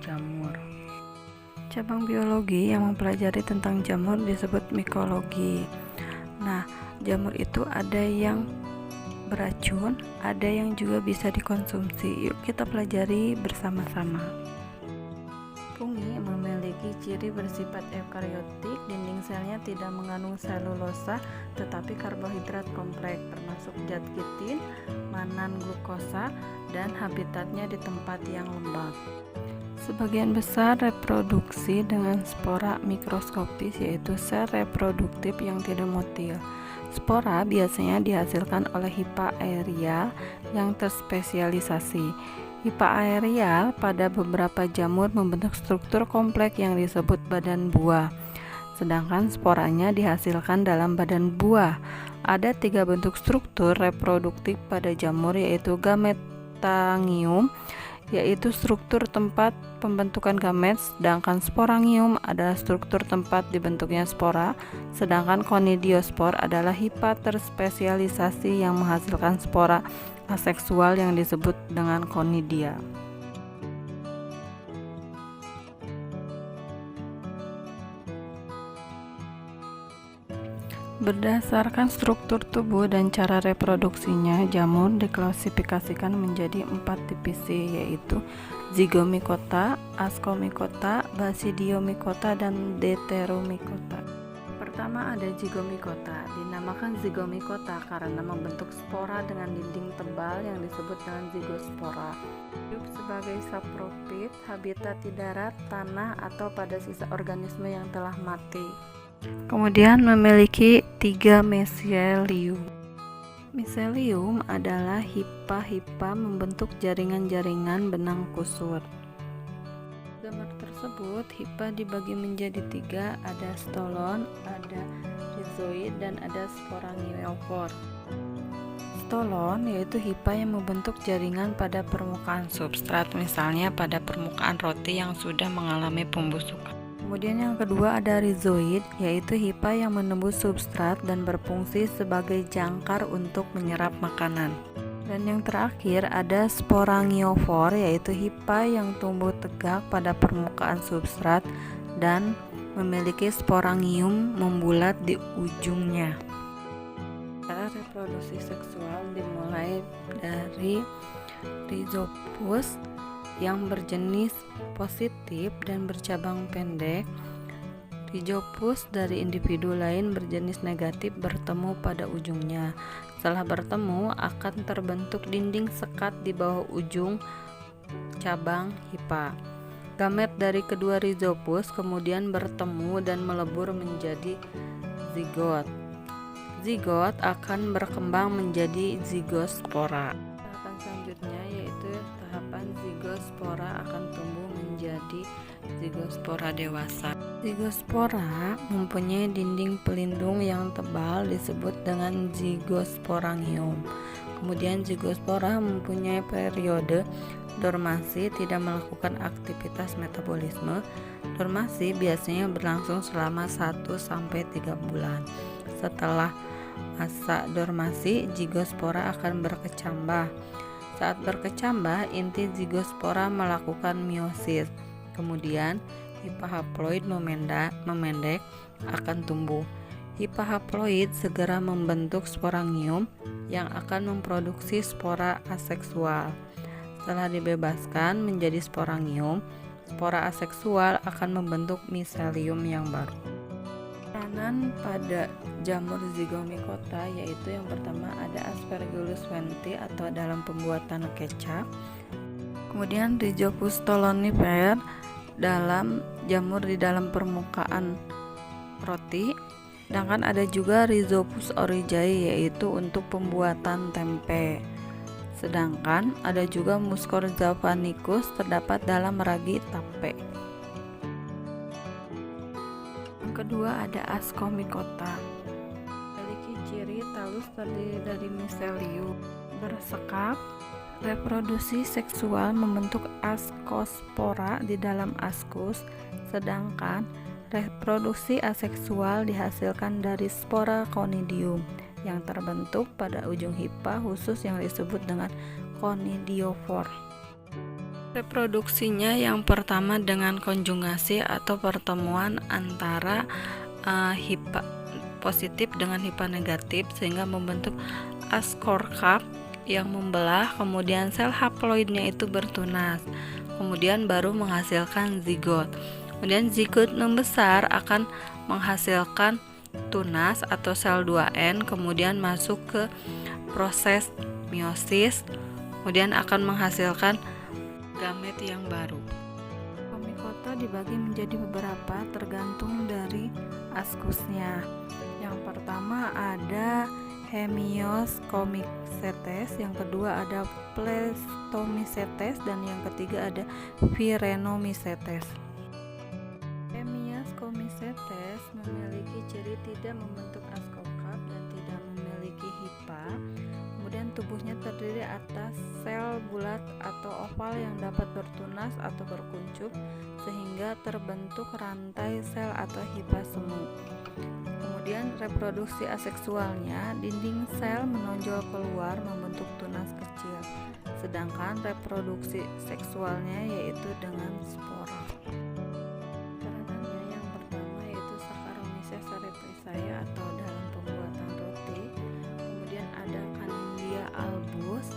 jamur. Cabang biologi yang mempelajari tentang jamur disebut mikologi. Nah, jamur itu ada yang beracun, ada yang juga bisa dikonsumsi. Yuk kita pelajari bersama-sama. Fungi memiliki ciri bersifat eukariotik, dinding selnya tidak mengandung selulosa tetapi karbohidrat kompleks termasuk zat kitin, mannan glukosa, dan habitatnya di tempat yang lembab. Sebagian besar reproduksi dengan spora mikroskopis, yaitu sel reproduktif yang tidak motil. Spora biasanya dihasilkan oleh hifa aerial yang terspesialisasi. Hifa aerial pada beberapa jamur membentuk struktur kompleks yang disebut badan buah, sedangkan sporanya dihasilkan dalam badan buah. Ada 3 bentuk struktur reproduktif pada jamur, yaitu gametangium, yaitu struktur tempat pembentukan gamet, sedangkan sporangium adalah struktur tempat dibentuknya spora, sedangkan konidiospor adalah hifa terspesialisasi yang menghasilkan spora aseksual yang disebut dengan konidia. Berdasarkan struktur tubuh dan cara reproduksinya, jamur diklasifikasikan menjadi 4 divisi, yaitu zygomicota, ascomicota, basidiomicota, dan deuteromicota. Pertama ada zygomicota. Dinamakan zygomicota karena membentuk spora dengan dinding tebal yang disebut dengan zygospora. Hidup sebagai saprofit, habitat di darat, tanah, atau pada sisa organisme yang telah mati. Kemudian memiliki 3 miselium. Miselium adalah hifa-hifa membentuk jaringan-jaringan benang kusut. Gambar tersebut hifa dibagi menjadi 3, ada stolon, ada rhizoid, dan ada sporangiofor. Stolon yaitu hifa yang membentuk jaringan pada permukaan substrat, misalnya pada permukaan roti yang sudah mengalami pembusukan. Kemudian yang kedua ada rhizoid, yaitu hifa yang menembus substrat dan berfungsi sebagai jangkar untuk menyerap makanan. Dan yang terakhir ada sporangiofor, yaitu hifa yang tumbuh tegak pada permukaan substrat dan memiliki sporangium membulat di ujungnya. Cara reproduksi seksual dimulai dari rhizopus yang berjenis positif dan bercabang pendek. Rhizopus dari individu lain berjenis negatif bertemu pada ujungnya. Setelah bertemu akan terbentuk dinding sekat di bawah ujung cabang hifa. Gamet dari kedua rhizopus kemudian bertemu dan melebur menjadi zigot. Zigot akan berkembang menjadi zygospora. Tahapan selanjutnya yaitu tahapan zygospora akan tumbuh menjadi zygospora dewasa. Zygospora mempunyai dinding pelindung yang tebal disebut dengan zygosporangium. Kemudian zygospora mempunyai periode dormasi, tidak melakukan aktivitas metabolisme. Dormasi biasanya berlangsung selama 1-3 bulan. Setelah masa dormasi, zygospora akan berkecambah. Saat berkecambah, inti zygospora melakukan meiosis. Kemudian, hifa haploid memendek akan tumbuh. Hifa haploid segera membentuk sporangium yang akan memproduksi spora aseksual. Setelah dibebaskan menjadi sporangium, spora aseksual akan membentuk miselium yang baru. Peranan pada jamur zygomicota yaitu yang pertama ada Aspergillus wenti atau dalam pembuatan kecap. Kemudian Rhizopus stolonifer dalam jamur di dalam permukaan roti. Sedangkan ada juga Rhizopus oryzae yaitu untuk pembuatan tempe. Sedangkan ada juga Muscor javanicus terdapat dalam ragi tape. Yang kedua ada Ascomicota. Memiliki ciri talus terdiri dari miselium bersekap. Reproduksi seksual membentuk ascospora di dalam ascus, sedangkan reproduksi aseksual dihasilkan dari spora conidium yang terbentuk pada ujung hifa khusus yang disebut dengan conidiofor. Reproduksinya yang pertama dengan konjugasi atau pertemuan antara HIPA positif dengan HIPA negatif sehingga membentuk ascorca yang membelah, kemudian sel haploidnya itu bertunas, kemudian baru menghasilkan zigot. Kemudian zigot membesar akan menghasilkan tunas atau sel 2N, kemudian masuk ke proses meiosis, kemudian akan menghasilkan gamet yang baru. Komikota dibagi menjadi beberapa tergantung dari askusnya. Yang pertama ada Hemioscomycetes, yang kedua ada Pleistomycetes, dan yang ketiga ada Phrenomycetes. Hemioscomycetes memiliki ciri tidak membentuk ascocarp dan tidak memiliki HIPA. Kemudian tubuhnya terdiri atas sel bulat atau oval yang dapat bertunas atau berkuncup sehingga terbentuk rantai sel atau HIPA semu. Kemudian reproduksi aseksualnya, dinding sel menonjol keluar membentuk tunas kecil, sedangkan reproduksi seksualnya yaitu dengan spora. Peranannya yang pertama yaitu Saccharomyces cerevisiae atau dalam pembuatan roti. Kemudian ada Candida albus,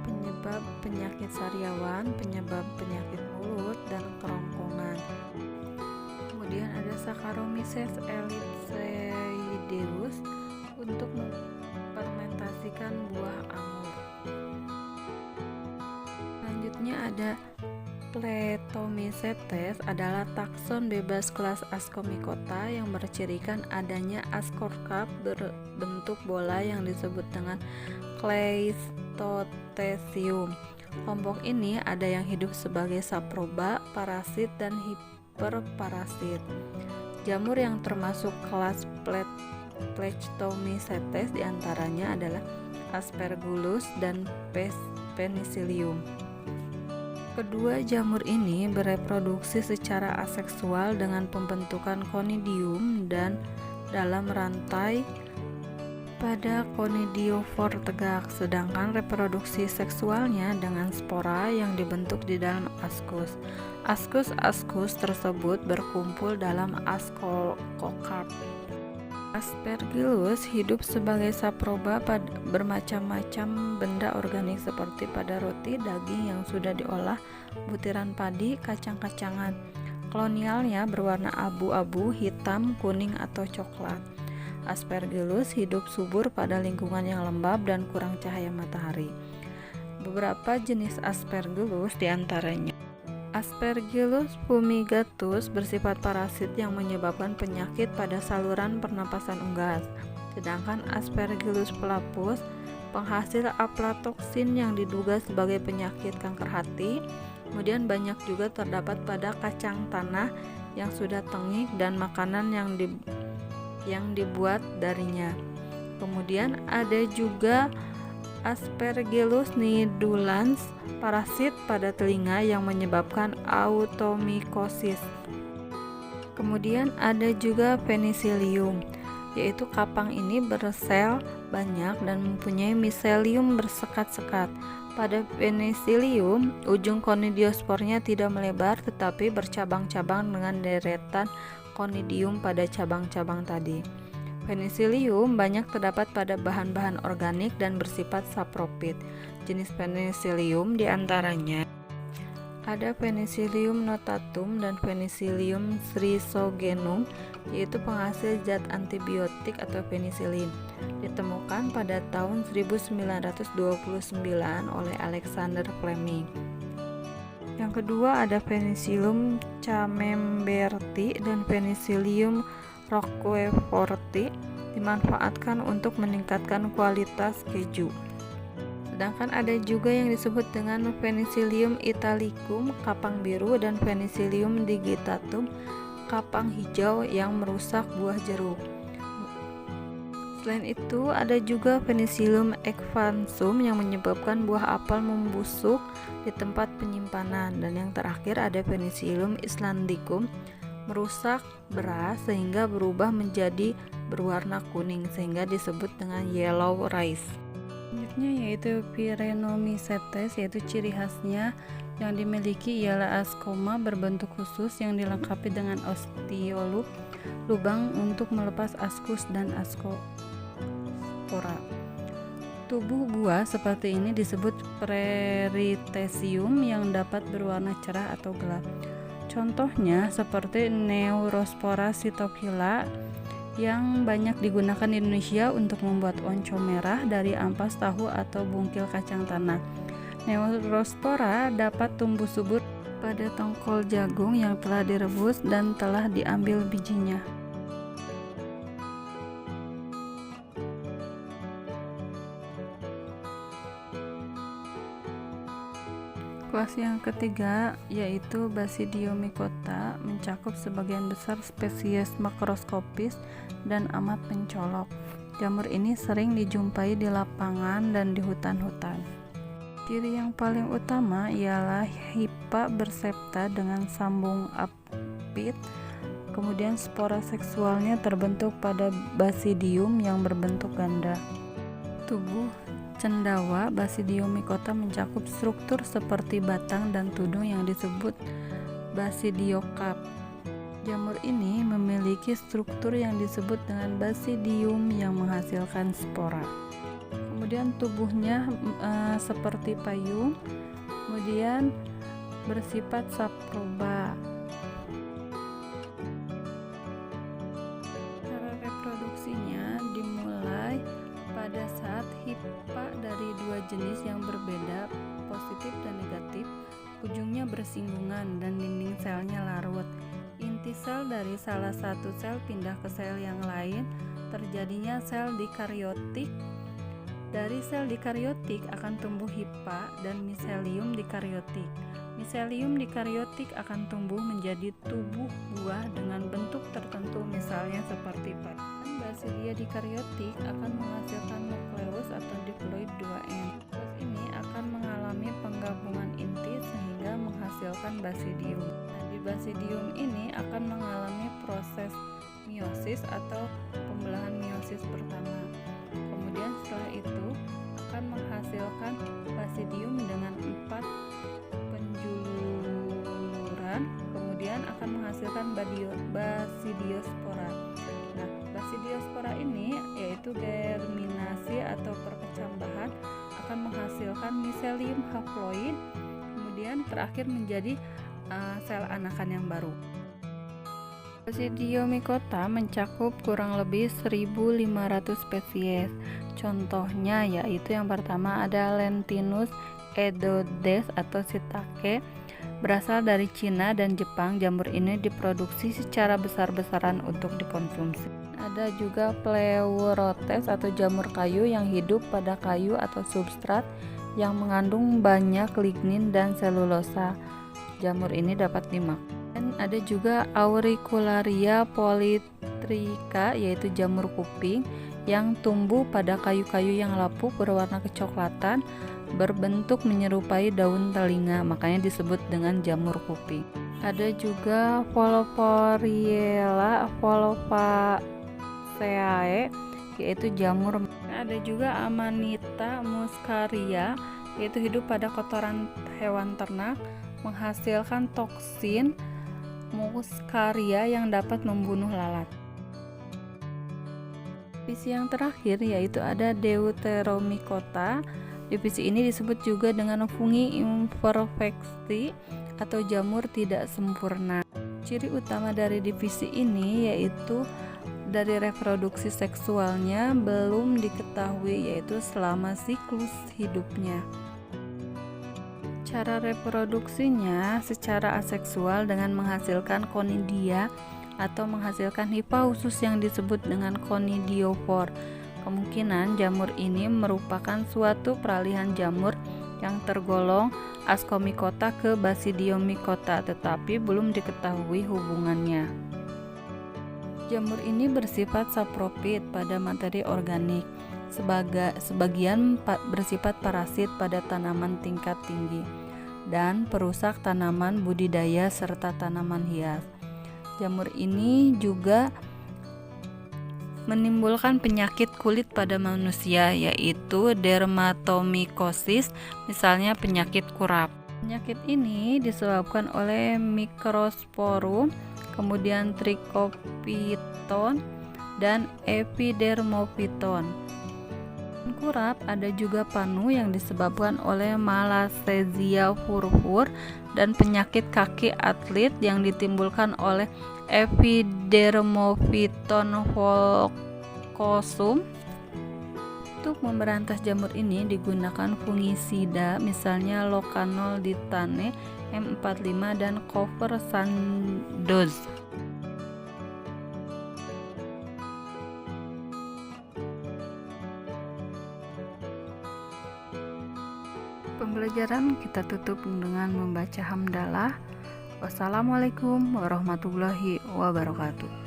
penyebab penyakit sariawan, penyebab penyakit mulut dan kerongkongan. Kemudian ada Saccharomyces elipsoideus untuk memfermentasikan buah anggur. Selanjutnya ada Pleistomycetes adalah takson bebas kelas Ascomycota yang bercirikan adanya ascorcarp berbentuk bola yang disebut dengan Cleistoctesium. Kelompok ini ada yang hidup sebagai saproba, parasit, dan hiperparasit. Jamur yang termasuk kelas Pleistomycetes diantaranya adalah Aspergillus dan Penicillium. Kedua jamur ini bereproduksi secara aseksual dengan pembentukan conidium dan dalam rantai pada conidiofor tegak, sedangkan reproduksi seksualnya dengan spora yang dibentuk di dalam askus. Askus tersebut berkumpul dalam ascocarp. Aspergillus hidup sebagai saproba pada bermacam-macam benda organik seperti pada roti, daging yang sudah diolah, butiran padi, kacang-kacangan. Kolonialnya berwarna abu-abu, hitam, kuning, atau coklat. Aspergillus hidup subur pada lingkungan yang lembab dan kurang cahaya matahari. Beberapa jenis Aspergillus diantaranya Aspergillus fumigatus bersifat parasit yang menyebabkan penyakit pada saluran pernapasan unggas, sedangkan Aspergillus flavus penghasil aflatoksin yang diduga sebagai penyakit kanker hati. Kemudian banyak juga terdapat pada kacang tanah yang sudah tengik dan makanan yang dibuat darinya. Kemudian ada juga Aspergillus nidulans, parasit pada telinga yang menyebabkan automycosis. Kemudian ada juga Penicillium, yaitu kapang ini bersel banyak dan mempunyai miselium bersekat-sekat. Pada Penicillium, ujung konidiospornya tidak melebar tetapi bercabang-cabang dengan deretan conidium pada cabang-cabang tadi. Penicillium banyak terdapat pada bahan-bahan organik dan bersifat sapropit. Jenis Penicillium diantaranya ada Penicillium notatum dan Penicillium chrysogenum, yaitu penghasil zat antibiotik atau penicillin. Ditemukan pada tahun 1929 oleh Alexander Fleming. Yang kedua ada Penicillium camemberti dan Penicillium roqueforti, dimanfaatkan untuk meningkatkan kualitas keju. Sedangkan ada juga yang disebut dengan Penicillium italicum, kapang biru, dan Penicillium digitatum, kapang hijau yang merusak buah jeruk. Selain itu ada juga Penicillium ekvansum yang menyebabkan buah apel membusuk di tempat penyimpanan, dan yang terakhir ada Penicillium islandicum, merusak beras sehingga berubah menjadi berwarna kuning sehingga disebut dengan yellow rice. Selanjutnya yaitu Phrenomycetes, yaitu ciri khasnya yang dimiliki ialah askoma berbentuk khusus yang dilengkapi dengan osteolub, lubang untuk melepas askus dan askospora. Tubuh buah seperti ini disebut Peritheum yang dapat berwarna cerah atau gelap. Contohnya seperti Neurospora cytophila yang banyak digunakan di Indonesia untuk membuat oncom merah dari ampas tahu atau bungkil kacang tanah. Neurospora dapat tumbuh subur pada tongkol jagung yang telah direbus dan telah diambil bijinya. Kelas yang ketiga yaitu Basidiomycota, mencakup sebagian besar spesies makroskopis dan amat mencolok. Jamur ini sering dijumpai di lapangan dan di hutan-hutan. Ciri yang paling utama ialah hipa bersepta dengan sambung apit. Kemudian spora seksualnya terbentuk pada basidium yang berbentuk ganda. Tubuh cendawa Basidiomycota mencakup struktur seperti batang dan tudung yang disebut basidiokarp. Jamur ini memiliki struktur yang disebut dengan basidium yang menghasilkan spora. Kemudian tubuhnya seperti payung, kemudian bersifat saproba. Cara reproduksinya dimulai pada saat hipa dari dua jenis yang berbeda, positif dan negatif, ujungnya bersinggungan dan dinding selnya larut. Inti sel dari salah satu sel pindah ke sel yang lain, terjadinya sel dikariotik. Dari sel dikariotik akan tumbuh hipa dan miselium dikariotik. Miselium dikariotik akan tumbuh menjadi tubuh buah dengan bentuk tertentu, misalnya seperti pada. Basidia dikariotik akan menghasilkan nukleus atau diploid 2N. Proses ini akan mengalami penggabungan inti sehingga menghasilkan basidium. Nah, di basidium ini akan mengalami proses meiosis atau pembelahan meiosis pertama. Kemudian setelah itu akan menghasilkan basidium dengan 4 penjuluran, kemudian akan menghasilkan basidiospora. Nah, basidiospora ini yaitu germinasi atau perkecambahan akan menghasilkan miselium haploid, kemudian terakhir menjadi sel anakan yang baru. Basidiomycota mencakup kurang lebih 1.500 spesies. Contohnya yaitu yang pertama ada Lentinus edodes atau shiitake, berasal dari Cina dan Jepang. Jamur ini diproduksi secara besar-besaran untuk dikonsumsi. Ada juga Pleurotes atau jamur kayu yang hidup pada kayu atau substrat yang mengandung banyak lignin dan selulosa. Jamur ini dapat dimakan. Dan ada juga Auricularia polytricha, yaitu jamur kuping yang tumbuh pada kayu-kayu yang lapuk berwarna kecoklatan, berbentuk menyerupai daun telinga, makanya disebut dengan jamur kuping. Ada juga Volporiella volpaceae, yaitu jamur. Ada juga Amanita muscaria, yaitu hidup pada kotoran hewan ternak, menghasilkan toksin muscaria yang dapat membunuh lalat. Divisi yang terakhir yaitu ada Deuteromycota. Divisi ini disebut juga dengan fungi imperfecti atau jamur tidak sempurna. Ciri utama dari divisi ini yaitu dari reproduksi seksualnya belum diketahui, yaitu selama siklus hidupnya. Cara reproduksinya secara aseksual dengan menghasilkan konidia atau menghasilkan hipa khusus yang disebut dengan konidiofor. Kemungkinan jamur ini merupakan suatu peralihan jamur yang tergolong Ascomycota ke Basidiomycota, tetapi belum diketahui hubungannya. Jamur ini bersifat sapropit pada materi organik. Sebagian bersifat parasit pada tanaman tingkat tinggi dan perusak tanaman budidaya serta tanaman hias. Jamur ini juga menimbulkan penyakit kulit pada manusia, yaitu dermatomikosis, misalnya penyakit kurap. Penyakit ini disebabkan oleh Microsporum, kemudian Trichophyton, dan Epidermophyton. Kurap ada juga panu yang disebabkan oleh Malassezia furfur dan penyakit kaki atlet yang ditimbulkan oleh Epidermophyton volcosum. Untuk memberantas jamur ini digunakan fungisida, misalnya Locanol ditane M45 dan Cover Sandoz. Pembelajaran kita tutup dengan membaca hamdalah. Wassalamualaikum warahmatullahi wabarakatuh.